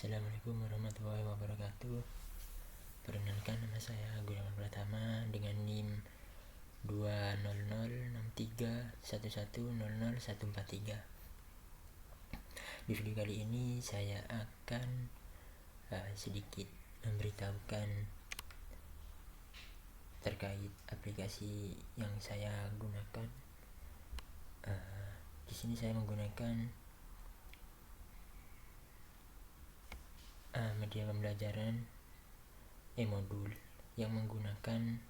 Assalamualaikum warahmatullahi wabarakatuh. Perkenalkan, nama saya Gunawan Pratama dengan NIM 2006311000143. Di video kali ini saya akan sedikit memberitahukan terkait aplikasi yang saya gunakan. Di sini saya menggunakan media pembelajaran modul yang menggunakan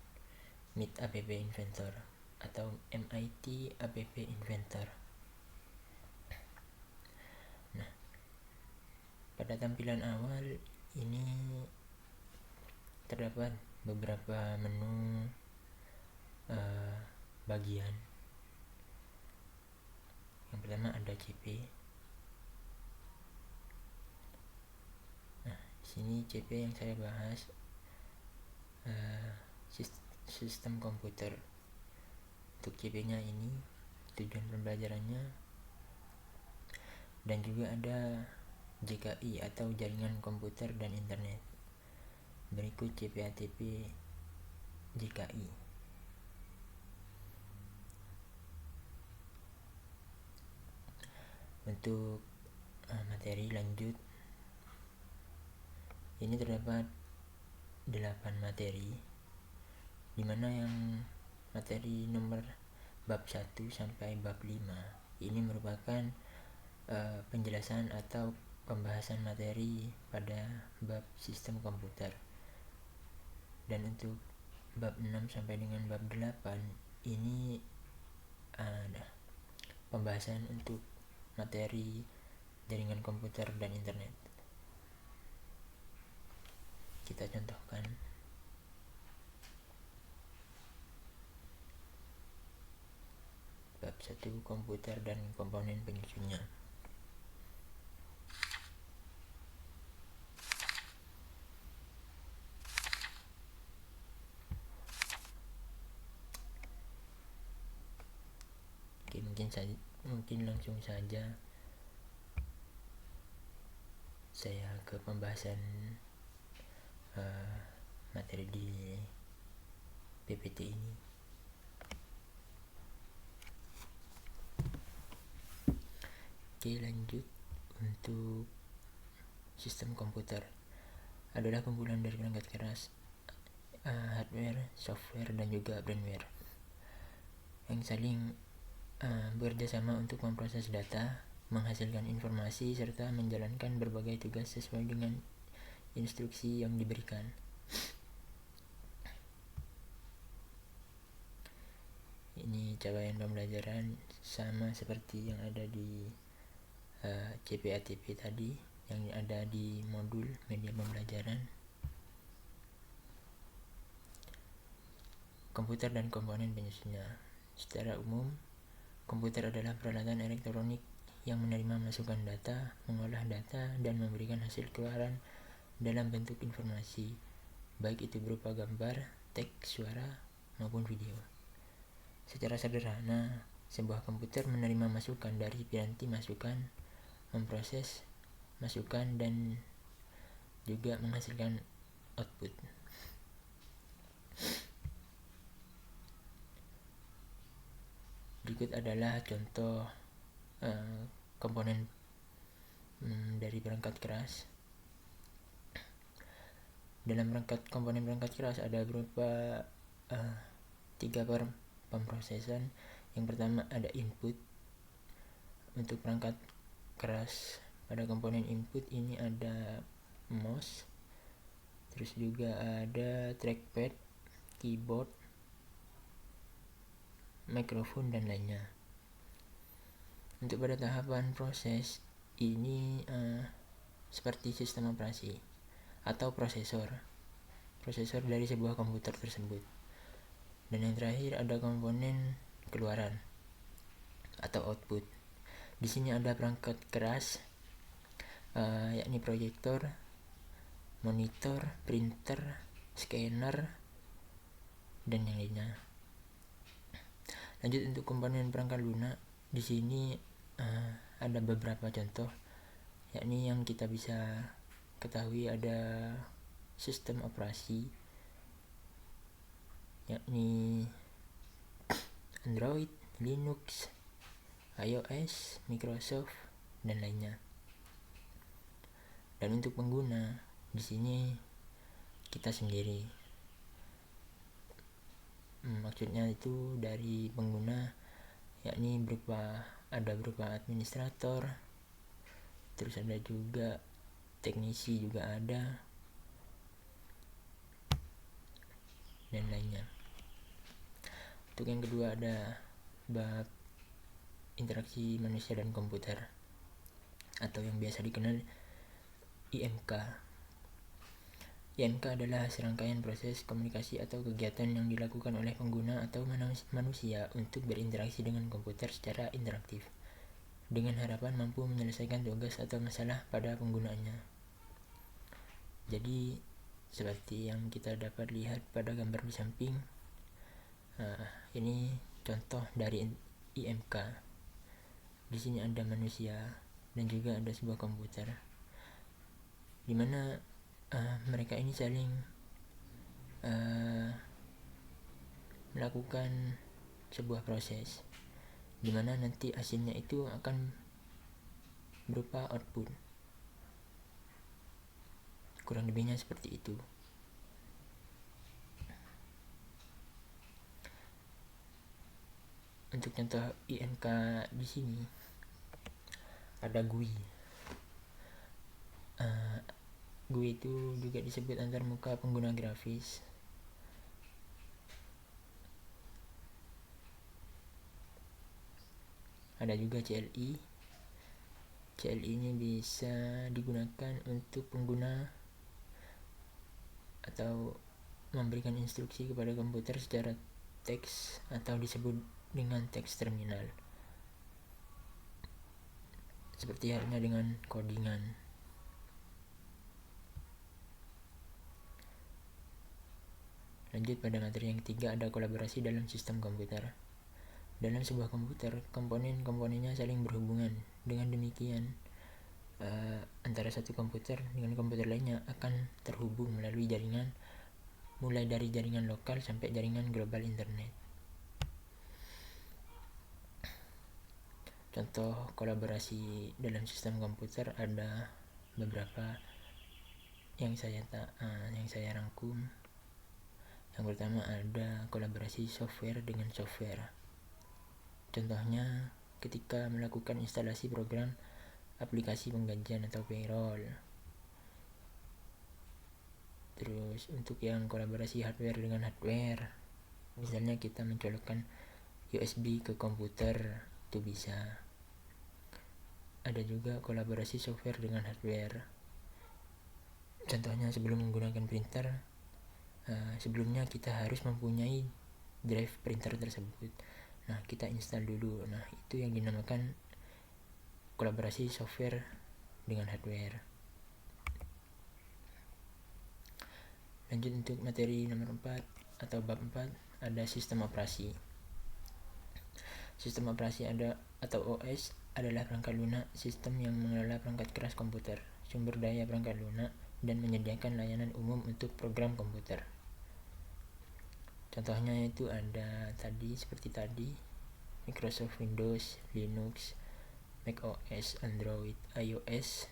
Meet App Inventor atau MIT App Inventor. Nah, pada tampilan awal ini terdapat beberapa menu bagian. Yang pertama ada CP. Nah, di sini CP yang saya bahas sistem komputer. Untuk CP-nya ini tujuan pembelajarannya, dan juga ada JKI atau jaringan komputer dan internet. Berikut CP/ATP JKI. Untuk materi lanjut, ini terdapat 8 materi, dimana yang materi nomor bab 1 sampai bab 5 ini merupakan penjelasan atau pembahasan materi pada bab sistem komputer. Dan untuk bab 6 sampai dengan bab 8 ini ada pembahasan untuk materi jaringan komputer dan internet. Kita contohkan. Bab 1, komputer dan komponen penyusunnya. Oke, mungkin langsung saja saya ke pembahasan materi di PPT ini. Oke, lanjut. Untuk sistem komputer adalah kumpulan dari perangkat keras, hardware, software, dan juga firmware yang saling bekerja sama untuk memproses data, menghasilkan informasi, serta menjalankan berbagai tugas sesuai dengan instruksi yang diberikan. Ini capaian pembelajaran sama seperti yang ada di CP/ATP tadi, yang ada di modul media pembelajaran. Komputer dan komponen penyusunnya. Secara umum, komputer adalah peralatan elektronik yang menerima masukan data, mengolah data, dan memberikan hasil keluaran dalam bentuk informasi, baik itu berupa gambar, teks, suara, maupun video. Secara sederhana, sebuah komputer menerima masukan dari piranti masukan, memproses masukan, dan juga menghasilkan output. Berikut adalah contoh komponen dari perangkat keras. Dalam komponen perangkat keras ada berupa 3 pemrosesan. Yang pertama ada input. Untuk perangkat keras, pada komponen input ini ada mouse, terus juga ada trackpad, keyboard, mikrofon, dan lainnya. Untuk pada tahapan proses ini seperti sistem operasi atau prosesor dari sebuah komputer tersebut. Dan yang terakhir ada komponen keluaran atau output. Di sini ada perangkat keras, yakni proyektor, monitor, printer, scanner, dan yang lainnya. Lanjut untuk komponen perangkat lunak. Di sini ada beberapa contoh, yakni yang kita bisa ketahui ada sistem operasi, yakni Android, Linux, iOS, Microsoft, dan lainnya. Dan untuk pengguna, di sini kita sendiri. Maksudnya itu dari pengguna, yakni berupa administrator, terus ada juga teknisi juga ada, dan lainnya. Untuk yang kedua ada bab interaksi manusia dan komputer, atau yang biasa dikenal IMK. IMK adalah serangkaian proses komunikasi atau kegiatan yang dilakukan oleh pengguna atau manusia untuk berinteraksi dengan komputer secara interaktif, dengan harapan mampu menyelesaikan tugas atau masalah pada penggunaannya. Jadi, seperti yang kita dapat lihat pada gambar di samping, ini contoh dari IMK. Di sini ada manusia dan juga ada sebuah komputer, di mana mereka ini saling melakukan sebuah proses, di mana nanti hasilnya itu akan berupa output. Kurang lebihnya seperti itu. Untuk contoh IMK di sini ada GUI. GUI itu juga disebut antarmuka pengguna grafis. Ada juga CLI. CLI ini bisa digunakan untuk pengguna atau memberikan instruksi kepada komputer secara teks atau disebut dengan teks terminal, seperti halnya dengan codingan. Lanjut pada materi yang ketiga, ada kolaborasi dalam sistem komputer. Dalam sebuah komputer, komponen-komponennya saling berhubungan. Dengan demikian, antara satu komputer dengan komputer lainnya akan terhubung melalui jaringan, mulai dari jaringan lokal sampai jaringan global internet. Contoh kolaborasi dalam sistem komputer ada beberapa yang saya rangkum. Yang pertama ada kolaborasi software dengan software. Contohnya ketika melakukan instalasi program aplikasi penggajian atau payroll. Terus untuk yang kolaborasi hardware dengan hardware, misalnya kita mencolokkan USB ke komputer, itu bisa. Ada juga kolaborasi software dengan hardware. Contohnya sebelum menggunakan printer, sebelumnya kita harus mempunyai drive printer tersebut. Nah, kita install dulu. Nah, itu yang dinamakan kolaborasi software dengan hardware. Lanjut untuk materi nomor 4 atau bab 4, ada sistem operasi. Sistem operasi atau OS adalah perangkat lunak sistem yang mengelola perangkat keras komputer, sumber daya perangkat lunak, dan menyediakan layanan umum untuk program komputer. Contohnya itu ada seperti tadi, Microsoft Windows, Linux, Mac OS, Android, iOS,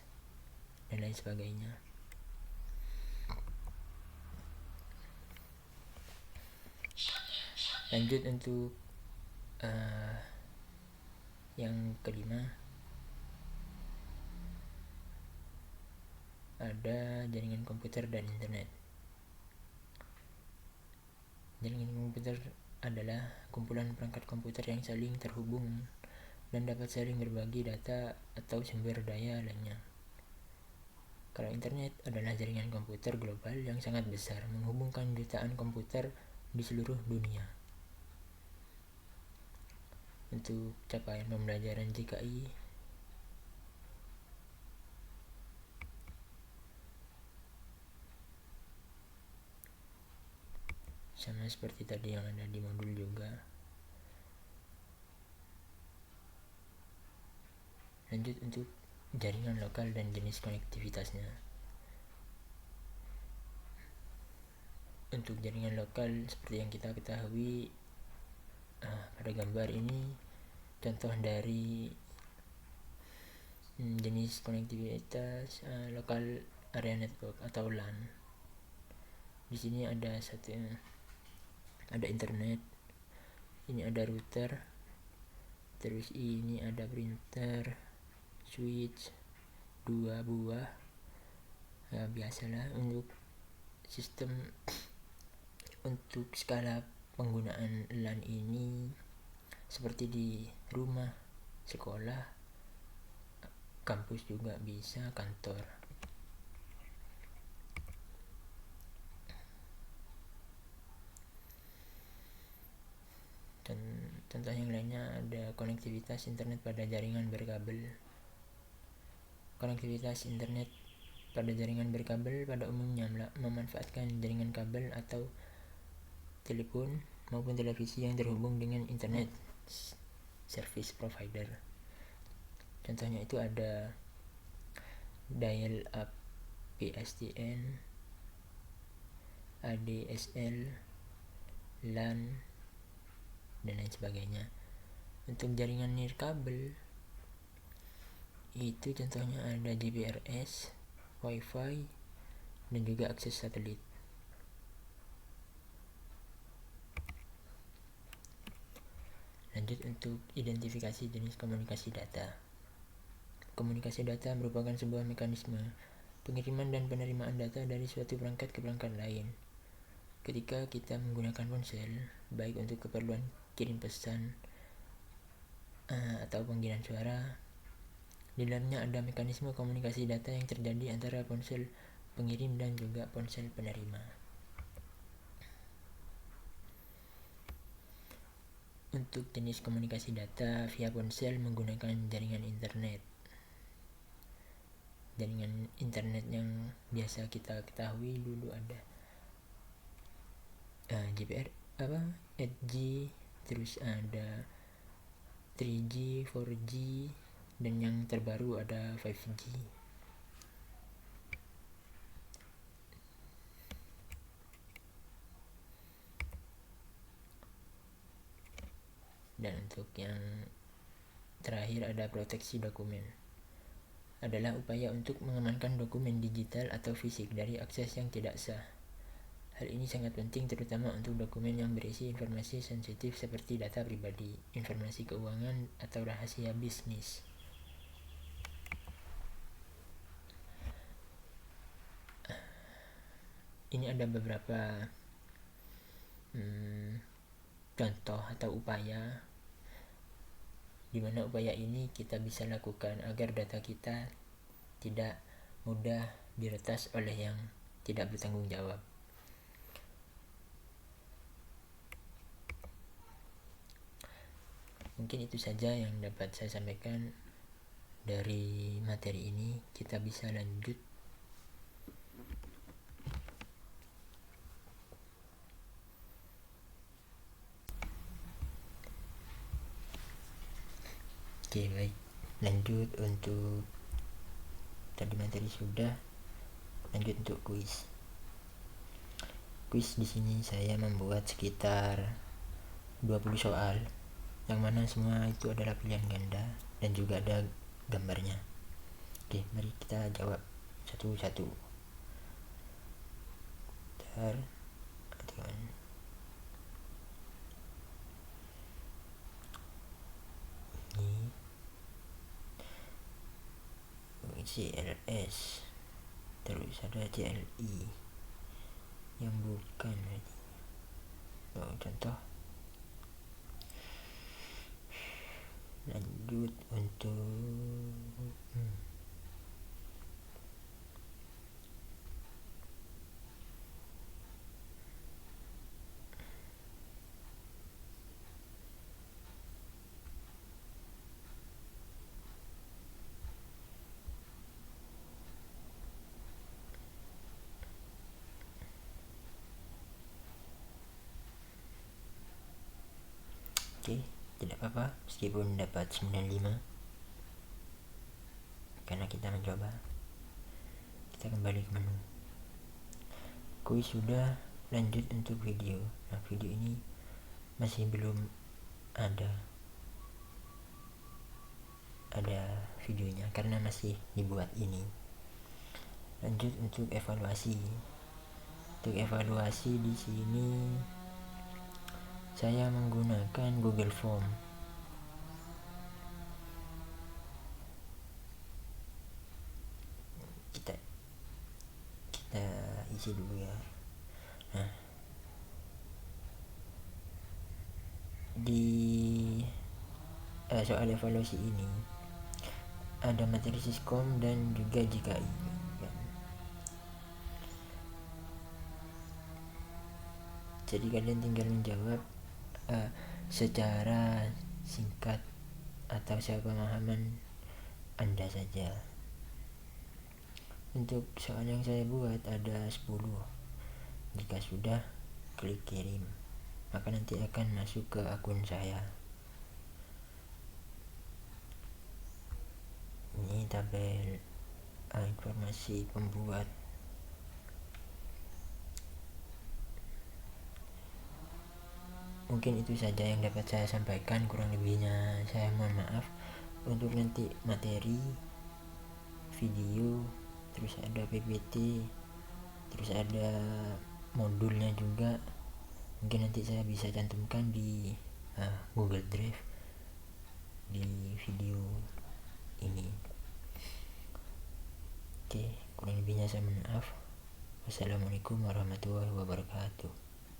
dan lain sebagainya. Lanjut untuk yang kelima, ada jaringan komputer dan internet. Jaringan komputer adalah kumpulan perangkat komputer yang saling terhubung dan dapat saling berbagi data atau sumber daya lainnya. Kalau internet adalah jaringan komputer global yang sangat besar, menghubungkan jutaan komputer di seluruh dunia. Untuk capaian pembelajaran JKI, sama seperti tadi yang ada di modul juga. Lanjut untuk jaringan lokal dan jenis konektivitasnya. Untuk jaringan lokal seperti yang kita ketahui, pada gambar ini contoh dari jenis konektivitas lokal area network atau LAN. Di sini ada internet, ini ada router, terus ini ada printer, switch 2 buah. Biasalah untuk sistem untuk skala penggunaan LAN ini seperti di rumah, sekolah, kampus juga bisa, kantor. Dan contoh yang lainnya ada konektivitas internet pada jaringan berkabel. Konektivitas internet pada jaringan berkabel pada umumnya memanfaatkan jaringan kabel atau telepon maupun televisi yang terhubung dengan internet service provider. Contohnya itu ada dial up PSTN, ADSL, LAN, dan lain sebagainya. Untuk jaringan nirkabel itu contohnya ada GPRS, Wi-Fi, dan juga akses satelit. Lanjut untuk identifikasi jenis komunikasi data. Komunikasi data merupakan sebuah mekanisme pengiriman dan penerimaan data dari suatu perangkat ke perangkat lain. Ketika kita menggunakan ponsel, baik untuk keperluan kirim pesan atau panggilan suara, di dalamnya ada mekanisme komunikasi data yang terjadi antara ponsel pengirim dan juga ponsel penerima. Untuk jenis komunikasi data via ponsel menggunakan jaringan internet. Jaringan internet yang biasa kita ketahui dulu ada GPR 8G, terus ada 3G, 4G, dan yang terbaru ada 5G. Dan untuk yang terakhir ada proteksi dokumen. Adalah upaya untuk mengamankan dokumen digital atau fisik dari akses yang tidak sah. Hal ini sangat penting terutama untuk dokumen yang berisi informasi sensitif seperti data pribadi, informasi keuangan, atau rahasia bisnis. Ini ada beberapa contoh atau upaya di mana upaya ini kita bisa lakukan agar data kita tidak mudah diretas oleh yang tidak bertanggung jawab. Mungkin itu saja yang dapat saya sampaikan dari materi ini. Kita bisa lanjut. Oke, baik. Lanjut untuk tadi materi sudah. Lanjut untuk kuis. Kuis di sini saya membuat sekitar 20 soal, yang mana semua itu adalah pilihan ganda dan juga ada gambarnya. Oke, mari kita jawab satu-satu. Ini CLS, terus ada CLI yang bukan contoh. Lanjut untuk Oke, tidak apa-apa meskipun dapat 95 karena kita mencoba. Kita kembali ke menu. Kuis sudah, Lanjut untuk video. Nah, video ini masih belum ada videonya karena masih dibuat ini. Lanjut untuk evaluasi. Untuk evaluasi di sini saya menggunakan Google Form. Kita isi dulu ya. Nah, di soal evaluasi ini ada materi Siskom dan juga JKI. Jadi kalian tinggal menjawab secara singkat atau sepemahaman Anda saja. Untuk soal yang saya buat ada 10. Jika sudah, klik kirim, maka nanti akan masuk ke akun saya. Ini tabel informasi pembuat. Mungkin itu saja yang dapat saya sampaikan, kurang lebihnya saya mohon maaf. Untuk nanti materi video, terus ada PPT, terus ada modulnya juga, mungkin nanti saya bisa cantumkan di Google Drive di video ini. Oke, kurang lebihnya saya mohon maaf. Wassalamualaikum warahmatullahi wabarakatuh.